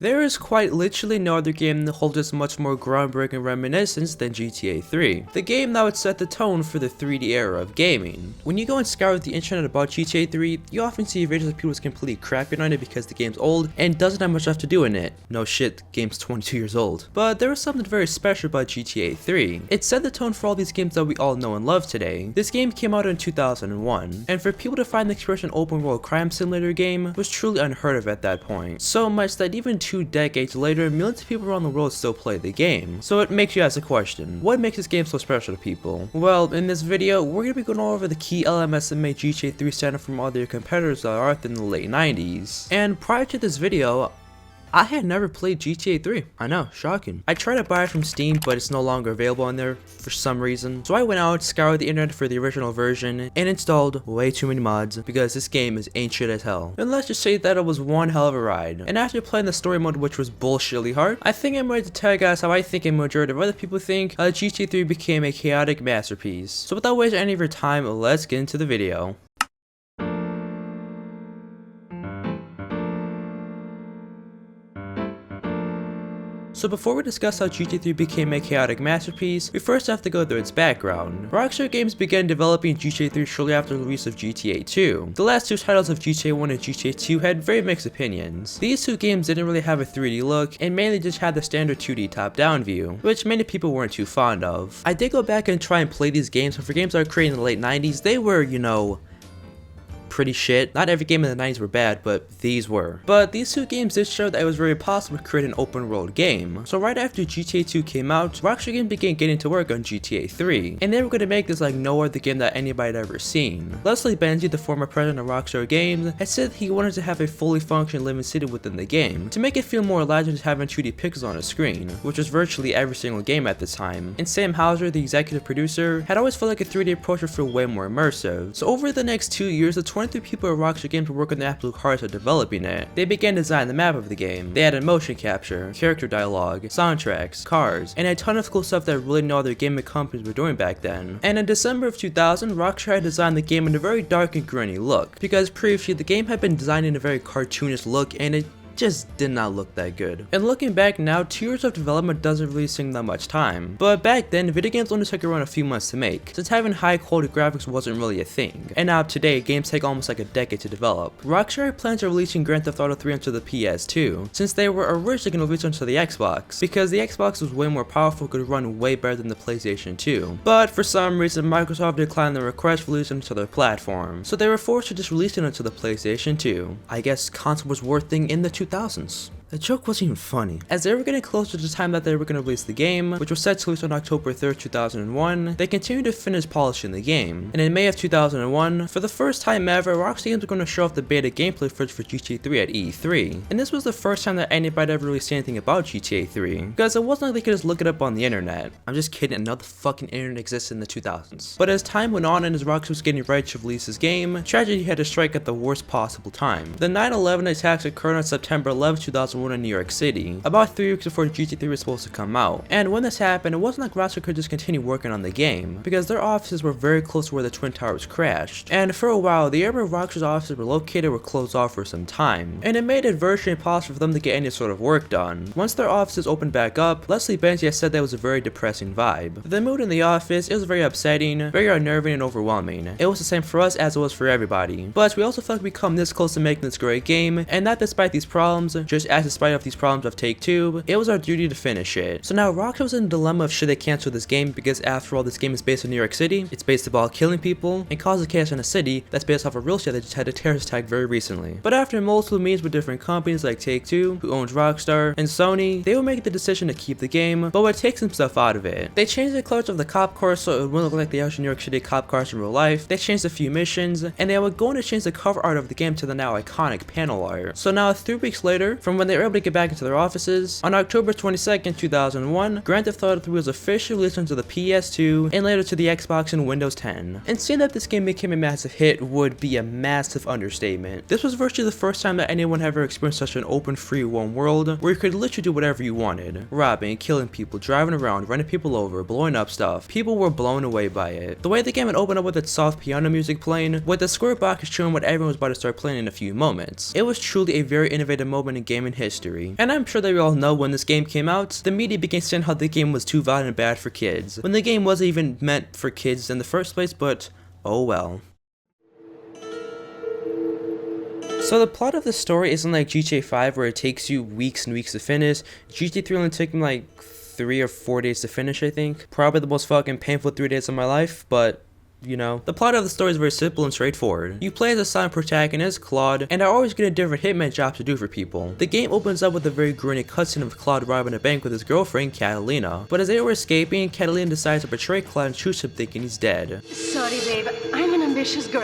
There is quite literally no other game that holds as much more groundbreaking reminiscence than GTA 3, the game that would set the tone for the 3D era of gaming. When you go and scour the internet about GTA 3, you often see videos of people completely crapping on it because the game's old and doesn't have much left to do in it. No shit, the game's 22 years old. But there was something very special about GTA 3. It set the tone for all these games that we all know and love today. This game came out in 2001, and for people to find the expression open world crime simulator game was truly unheard of at that point. So much that even 2 decades later, millions of people around the world still play the game. So it makes you ask the question, what makes this game so special to people? Well, in this video, we're going to be going over the key elements that made GTA 3 stand out from other competitors that are out in the late 90s. And prior to this video, I had never played GTA 3. I know, shocking. I tried to buy it from Steam, but it's no longer available on there for some reason. So I went out, scoured the internet for the original version, and installed way too many mods because this game is ancient as hell. And let's just say that it was one hell of a ride. And after playing the story mode, which was bullshitly hard, I think I'm ready to tell you guys how I think a majority of other people think GTA 3 became a chaotic masterpiece. So without wasting any of your time, let's get into the video. So before we discuss how GTA 3 became a chaotic masterpiece, we first have to go through its background. Rockstar Games began developing GTA 3 shortly after the release of GTA 2. The last two titles of GTA 1 and GTA 2 had very mixed opinions. These two games didn't really have a 3D look and mainly just had the standard 2D top-down view, which many people weren't too fond of. I did go back and try and play these games, but for games that were created in the late 90s, they were, pretty shit. Not every game in the 90s were bad, but these were. But these two games did show that it was very possible to create an open world game. So right after GTA 2 came out, Rockstar Games began getting to work on GTA 3, and they were going to make this like no other game that anybody had ever seen. Leslie Benzie, the former president of Rockstar Games, had said he wanted to have a fully functioning living city within the game, to make it feel more alive than just having 2D pixels on a screen, which was virtually every single game at the time. And Sam Houser, the executive producer, had always felt like a 3D approach would feel way more immersive. So over the next 2 years, the 23 people at Rockstar Games were working the absolute hardest at developing it. They began designing the map of the game. They added motion capture, character dialogue, soundtracks, cars, and a ton of cool stuff that really no other gaming companies were doing back then. And in December of 2000, Rockstar had designed the game in a very dark and gritty look, because previously the game had been designed in a very cartoonish look and it just did not look that good. And looking back now, 2 years of development doesn't really seem that much time. But back then, video games only took around a few months to make, since having high quality graphics wasn't really a thing. And now today, games take almost like a decade to develop. Rockstar plans on releasing Grand Theft Auto 3 onto the PS2, since they were originally going to release onto the Xbox, because the Xbox was way more powerful, could run way better than the PlayStation 2. But for some reason, Microsoft declined the request for releasing onto their platform, so they were forced to just release it onto the PlayStation 2. I guess console was worth thing in the 2000s. The joke wasn't even funny. As they were getting closer to the time that they were going to release the game, which was set to release on October 3rd, 2001, they continued to finish polishing the game. And in May of 2001, for the first time ever, Rockstar Games were going to show off the beta gameplay footage for GTA 3 at E3. And this was the first time that anybody ever really said anything about GTA 3, because it wasn't like they could just look it up on the internet. I'm just kidding, another fucking internet existed in the 2000s. But as time went on and as Rockstar was getting ready to release his game, tragedy had to strike at the worst possible time. The 9/11 attacks occurred on September 11, 2001 in New York City, about 3 weeks before GTA 3 was supposed to come out. And when this happened, it wasn't like Rockstar could just continue working on the game, because their offices were very close to where the Twin Towers crashed. And for a while, the area where Rockstar's offices were located were closed off for some time, and it made it virtually impossible for them to get any sort of work done. Once their offices opened back up, Leslie Benzie said that was a very depressing vibe. The mood in the office, it was very upsetting, very unnerving and overwhelming. It was the same for us as it was for everybody. But we also felt like we come this close to making this great game, and that despite these problems, just as despite of these problems of Take-Two, it was our duty to finish it. So now Rockstar was in a dilemma of should they cancel this game, because after all, this game is based in New York City, it's based about killing people, and causing chaos in a city that's based off a real estate that just had a terrorist attack very recently. But after multiple meetings with different companies like Take-Two, who owns Rockstar, and Sony, they would make the decision to keep the game, but would take some stuff out of it. They changed the colors of the cop cars so it wouldn't look like the actual New York City cop cars in real life, they changed a few missions, and they were going to change the cover art of the game to the now iconic panel art. So now 3 weeks later, from when they were able to get back into their offices, on October 22nd, 2001, Grand Theft Auto 3 was officially released onto the PS2 and later to the Xbox and Windows 10. And saying that this game became a massive hit would be a massive understatement. This was virtually the first time that anyone ever experienced such an open, free, one world where you could literally do whatever you wanted. Robbing, killing people, driving around, running people over, blowing up stuff. People were blown away by it. The way the game had opened up with its soft piano music playing, with the square box showing what everyone was about to start playing in a few moments. It was truly a very innovative moment in gaming history history. And I'm sure that we all know when this game came out, the media began saying how the game was too violent and bad for kids, when the game wasn't even meant for kids in the first place, but oh well. So the plot of the story isn't like GTA 5 where it takes you weeks and weeks to finish. GTA 3 only took me like 3 or 4 days to finish, I think. Probably the most fucking painful 3 days of my life, but you know. The plot of the story is very simple and straightforward. You play as a silent protagonist, Claude, and are always getting different hitman jobs to do for people. The game opens up with a very grueling cutscene of Claude robbing a bank with his girlfriend, Catalina. But as they were escaping, Catalina decides to betray Claude and shoots him thinking he's dead. Sorry, babe. I'm an ambitious girl.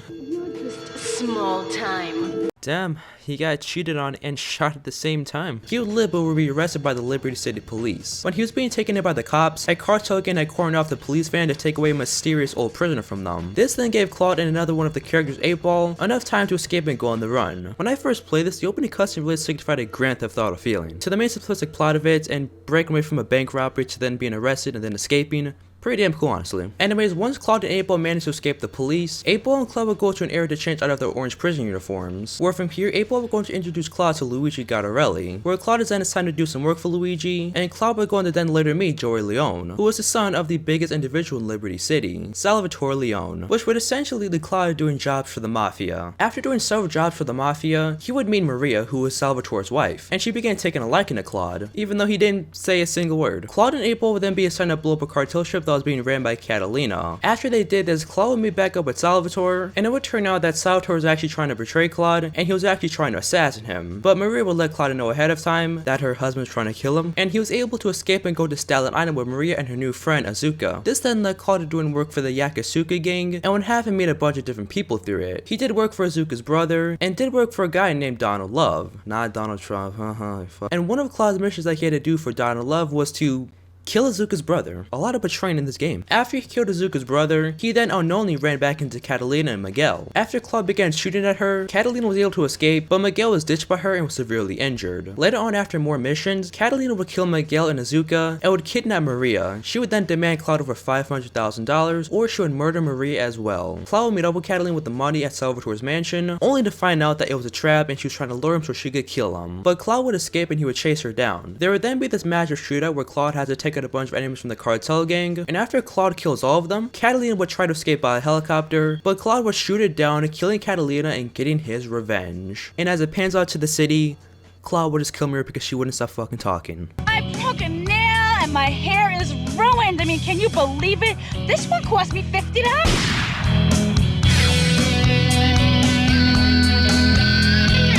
You're just small time. Damn, he got cheated on and shot at the same time. He would live but would be arrested by the Liberty City police. When he was being taken in by the cops, a cartel gang had cornered off the police van to take away a mysterious old prisoner from them. This then gave Claude and another one of the characters, 8-Ball, enough time to escape and go on the run. When I first played this, the opening cutscene really signified a Grand Theft Auto feeling. To the main simplistic plot of it, and breaking away from a bank robbery to then being arrested and then escaping, pretty damn cool, honestly. Anyways, once Claude and 8-Ball managed to escape the police, 8-Ball and Claude would go to an area to change out of their orange prison uniforms, where from here, 8-Ball would go to introduce Claude to Luigi Gattarelli, where Claude is then assigned to do some work for Luigi, and Claude would go on to then later meet Joey Leone, who was the son of the biggest individual in Liberty City, Salvatore Leone, which would essentially lead Claude doing jobs for the Mafia. After doing several jobs for the Mafia, he would meet Maria, who was Salvatore's wife, and she began taking a liking to Claude, even though he didn't say a single word. Claude and 8-Ball would then be assigned to blow up a cartel ship that was being ran by Catalina. After they did this, Claude would meet back up with Salvatore, and it would turn out that Salvatore was actually trying to betray Claude, and he was actually trying to assassinate him. But Maria would let Claude know ahead of time that her husband was trying to kill him, and he was able to escape and go to Staten Island with Maria and her new friend Azuka. This then led Claude to doing work for the Yakusuka gang, and would have him meet a bunch of different people through it. He did work for Azuka's brother, and did work for a guy named Donald Love, not Donald Trump, and one of Claude's missions that he had to do for Donald Love was to kill Azuka's brother. A lot of betraying in this game. After he killed Azuka's brother, he then unknowingly ran back into Catalina and Miguel. After Claude began shooting at her, Catalina was able to escape, but Miguel was ditched by her and was severely injured. Later on, after more missions, Catalina would kill Miguel and Azuka and would kidnap Maria. She would then demand Claude over $500,000, or she would murder Maria as well. Claude would meet up with Catalina with the money at Salvatore's mansion, only to find out that it was a trap and she was trying to lure him so she could kill him. But Claude would escape and he would chase her down. There would then be this massive shootout where Claude has to take out a bunch of enemies from the cartel gang, and after Claude kills all of them, Catalina would try to escape by a helicopter, but Claude would shoot it down, killing Catalina and getting his revenge. And as it pans out to the city, Claude would just kill Maria because she wouldn't stop fucking talking. I broke a nail and my hair is ruined. I mean, can you believe it? This one cost me $50.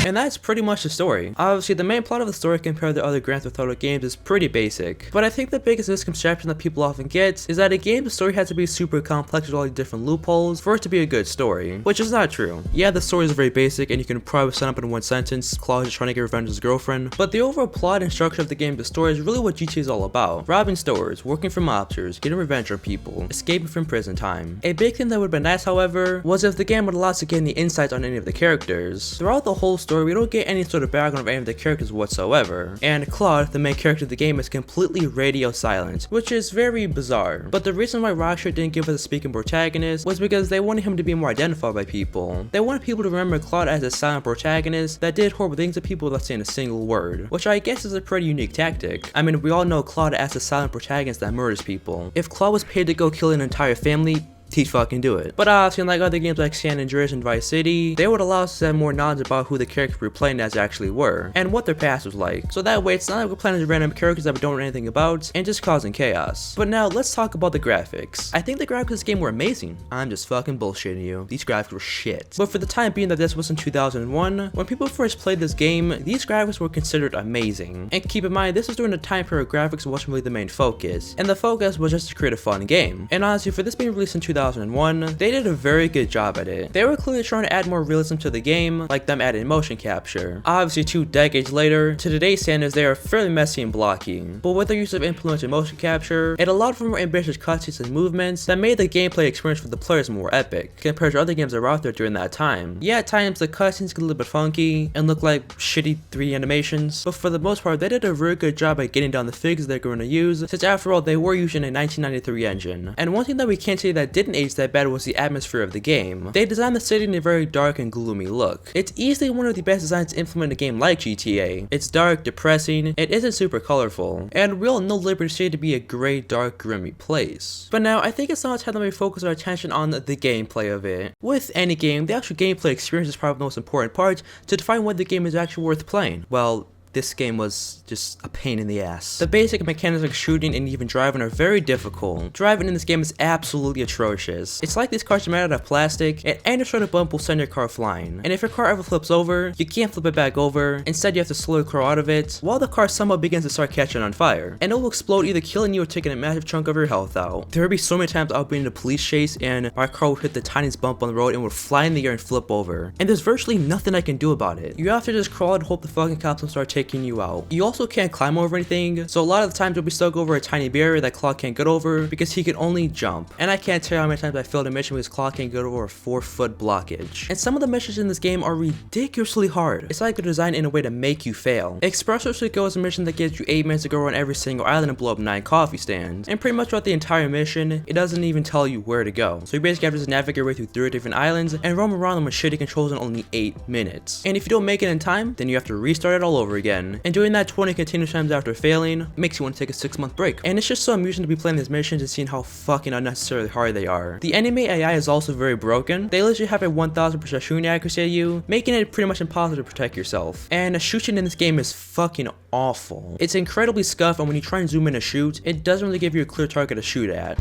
And that's pretty much the story. Obviously, the main plot of the story compared to other Grand Theft Auto games is pretty basic, but I think the biggest misconception that people often get is that a game's story has to be super complex with all these different loopholes for it to be a good story, which is not true. Yeah, the story is very basic and you can probably sum up in one sentence, Claude is trying to get revenge on his girlfriend, but the overall plot and structure of the game's story is really what GTA is all about. Robbing stores, working for mobsters, getting revenge on people, escaping from prison time. A big thing that would have been nice, however, was if the game would allow us to get any insights on any of the characters. Throughout the whole story, we don't get any sort of background of any of the characters whatsoever, and Claude, the main character of the game, is completely radio silent, which is very bizarre. But the reason why Rockstar didn't give us a speaking protagonist was because they wanted him to be more identified by people. They wanted people to remember Claude as a silent protagonist that did horrible things to people without saying a single word, which I guess is a pretty unique tactic. I mean, we all know Claude as a silent protagonist that murders people. If Claude was paid to go kill an entire family, he'd fucking do it. But obviously, unlike other games like San Andreas and Vice City, they would allow us to have more knowledge about who the characters we're playing as actually were, and what their past was like. So that way, it's not like we're playing as random characters that we don't know anything about, and just causing chaos. But now, let's talk about the graphics. I think the graphics of this game were amazing. I'm just fucking bullshitting you. These graphics were shit. But for the time being that this was in 2001, when people first played this game, these graphics were considered amazing. And keep in mind, this was during the time period graphics wasn't really the main focus, and the focus was just to create a fun game. And honestly, for this being released in 2001, they did a very good job at it. They were clearly trying to add more realism to the game, like them adding motion capture. Obviously, 2 decades later, to today's standards, they are fairly messy and blocky. But with their use of implemented motion capture, it allowed for more ambitious cutscenes and movements that made the gameplay experience for the players more epic, compared to other games that were out there during that time. Yeah, at times the cutscenes get a little bit funky and look like shitty 3D animations, but for the most part, they did a very good job at getting down the figures they're going to use, since after all, they were using a 1993 engine. And one thing that we can't say that didn't didn't age that bad was the atmosphere of the game. They designed the city in a very dark and gloomy look. It's easily one of the best designs to implement a game like GTA. It's dark, depressing, it isn't super colorful, and we all know Liberty City to be a gray, dark, grimy place. But now, I think it's now time that we focus our attention on the gameplay of it. With any game, the actual gameplay experience is probably the most important part to define whether the game is actually worth playing. Well, this game was just a pain in the ass. The basic mechanics like shooting and even driving are very difficult. Driving in this game is absolutely atrocious. It's like these cars are made out of plastic, and any sort of bump will send your car flying. And if your car ever flips over, you can't flip it back over. Instead, you have to slow your car out of it, while the car somehow begins to start catching on fire. And it will explode, either killing you or taking a massive chunk of your health out. There would be so many times I'll be in a police chase and my car would hit the tiniest bump on the road and would fly in the air and flip over. And there's virtually nothing I can do about it. You have to just crawl and hope the fucking cops will start taking you out. You also can't climb over anything, so a lot of the times you'll be stuck over a tiny barrier that Claw can't get over because he can only jump. And I can't tell you how many times I failed a mission because Claw can't get over a 4-foot blockage. And some of the missions in this game are ridiculously hard. It's like they're designed in a way to make you fail. Espresso should go as a mission that gives you 8 minutes to go around every single island and blow up 9 coffee stands. And pretty much throughout the entire mission, it doesn't even tell you where to go. So you basically have to just navigate your way through 3 different islands and roam around them with shitty controls in only 8 minutes. And if you don't make it in time, then you have to restart it all over again. And doing that 20 continuous times after failing makes you want to take a 6-month break. And it's just so amusing to be playing these missions and seeing how fucking unnecessarily hard they are. The enemy AI is also very broken. They literally have a 1000% shooting accuracy at you, making it pretty much impossible to protect yourself. And the shooting in this game is fucking awful. It's incredibly scuffed, and when you try and zoom in to shoot, it doesn't really give you a clear target to shoot at.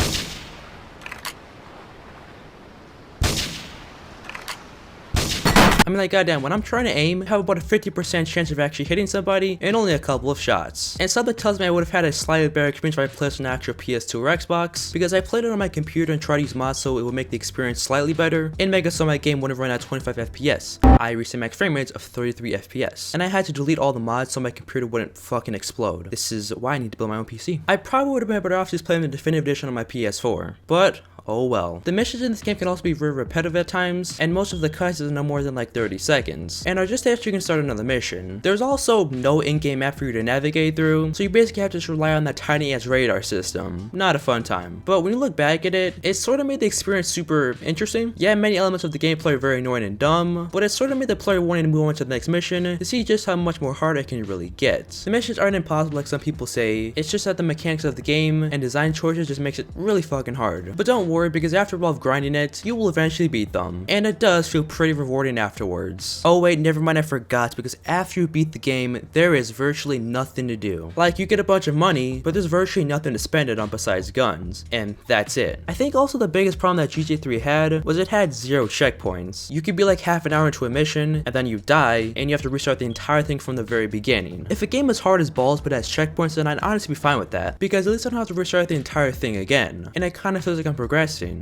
I mean, like, goddamn, when I'm trying to aim, I have about a 50% chance of actually hitting somebody in only a couple of shots. And something tells me I would have had a slightly better experience if I played on an actual PS2 or Xbox, because I played it on my computer and tried to use mods so it would make the experience slightly better, and make it so my game wouldn't run at 25 FPS. I reached a max frame rates of 33 FPS, and I had to delete all the mods so my computer wouldn't fucking explode. This is why I need to build my own PC. I probably would have been better off just playing the definitive edition on my PS4, but oh well. The missions in this game can also be very repetitive at times, and most of the cuts is no more than like 30 seconds, and are just after you can start another mission. There's also no in-game map for you to navigate through, so you basically have to just rely on that tiny ass radar system. Not a fun time. But when you look back at it, it sort of made the experience super interesting. Yeah, many elements of the gameplay are very annoying and dumb, but it sort of made the player wanting to move on to the next mission to see just how much more hard it can really get. The missions aren't impossible like some people say, it's just that the mechanics of the game and design choices just makes it really fucking hard. But don't worry, because after a while of grinding it, you will eventually beat them, and it does feel pretty rewarding afterwards. Oh wait, never mind, I forgot, because after you beat the game, there is virtually nothing to do. Like, you get a bunch of money, but there's virtually nothing to spend it on besides guns, and that's it. I think also the biggest problem that GTA 3 had was it had 0 checkpoints. You could be like half an hour into a mission, and then you die, and you have to restart the entire thing from the very beginning. If a game is hard as balls but has checkpoints, then I'd honestly be fine with that, because at least I don't have to restart the entire thing again, and it kind of feels like I'm progressing.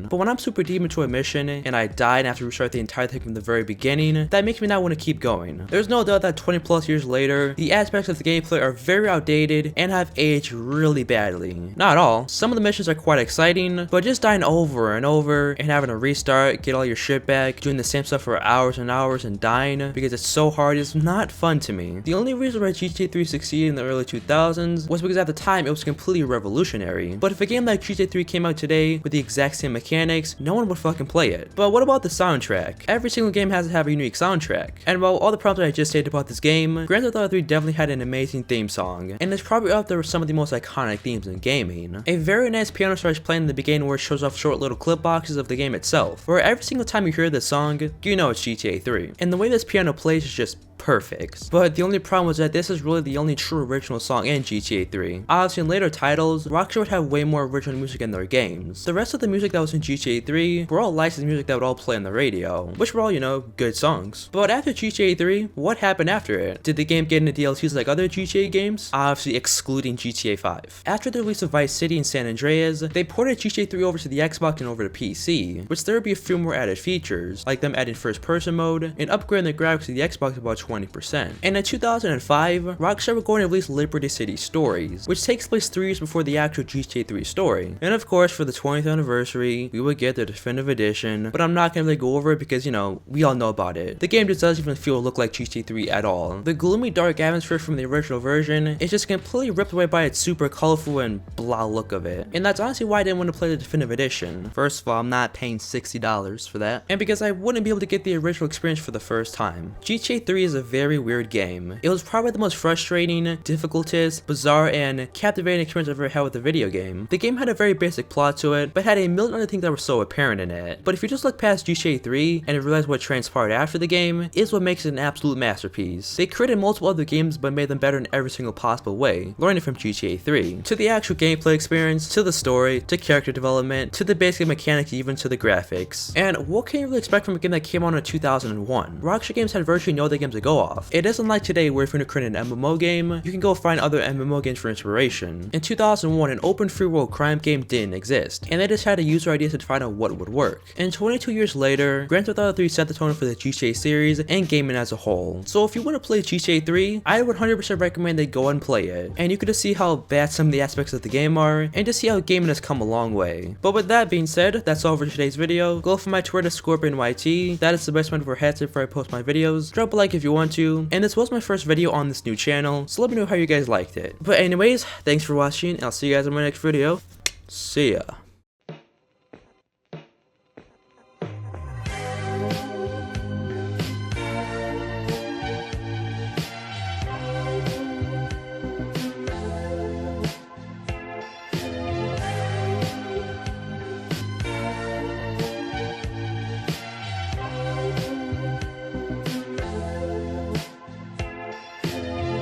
But when I'm super deep into a mission and I die and have to restart the entire thing from the very beginning, that makes me not want to keep going. There's no doubt that 20 plus years later, the aspects of the gameplay are very outdated and have aged really badly. Not all. Some of the missions are quite exciting, but just dying over and over and having to restart, get all your shit back, doing the same stuff for hours and hours and dying because it's so hard is not fun to me. The only reason why GTA 3 succeeded in the early 2000s was because at the time it was completely revolutionary. But if a game like GTA 3 came out today with the exact same mechanics, no one would fucking play it. But what about the soundtrack? Every single game has to have a unique soundtrack. And while all the problems I just stated about this game, Grand Theft Auto 3 definitely had an amazing theme song, and it's probably up there with some of the most iconic themes in gaming. A very nice piano starts playing in the beginning where it shows off short little clip boxes of the game itself, where every single time you hear this song, you know it's GTA 3. And the way this piano plays is just perfect. But the only problem was that this is really the only true original song in GTA 3. Obviously in later titles, Rockstar would have way more original music in their games. The rest of the music that was in GTA 3 were all licensed music that would all play on the radio, which were all, you know, good songs. But after GTA 3, what happened after it? Did the game get into DLCs like other GTA games? Obviously excluding GTA 5. After the release of Vice City and San Andreas, they ported GTA 3 over to the Xbox and over to PC, which there would be a few more added features, like them adding first person mode and upgrading the graphics to the Xbox about 20%. And in 2005, Rockstar were going to release Liberty City Stories, which takes place 3 years before the actual GTA 3 story. And of course, for the 20th anniversary, we would get the definitive edition, but I'm not gonna really go over it because, you know, we all know about it. The game just doesn't even feel or look like GTA 3 at all. The gloomy dark atmosphere from the original version is just completely ripped away by its super colorful and blah look of it. And that's honestly why I didn't want to play the definitive edition. First of all, I'm not paying $60 for that, and because I wouldn't be able to get the original experience for the first time. GTA 3 is a very weird game. It was probably the most frustrating, difficultest, bizarre, and captivating experience I've ever had with a video game. The game had a very basic plot to it, but had a million other things that were so apparent in it. But if you just look past GTA 3 and realize what transpired after the game, is what makes it an absolute masterpiece. They created multiple other games but made them better in every single possible way, learning from GTA 3. To the actual gameplay experience, to the story, to character development, to the basic mechanics, even to the graphics. And what can you really expect from a game that came out in 2001? Rockstar Games had virtually no other games to go off. It isn't like today where if you're gonna create an MMO game, you can go find other MMO games for inspiration. In 2001, an open free world crime game didn't exist, and they just had a user idea to find out what would work. And 22 years later, Grand Theft Auto 3 set the tone for the GTA series and gaming as a whole. So if you want to play GTA 3, I would 100% recommend they go and play it. And you can just see how bad some of the aspects of the game are, and just see how gaming has come a long way. But with that being said, that's all for today's video. Go for my Twitter, ScorpionYT. That is the best one for hats before I post my videos. Drop a like if you want to. And this was my first video on this new channel, so let me know how you guys liked it. But anyways, thanks for watching, and I'll see you guys in my next video. See ya.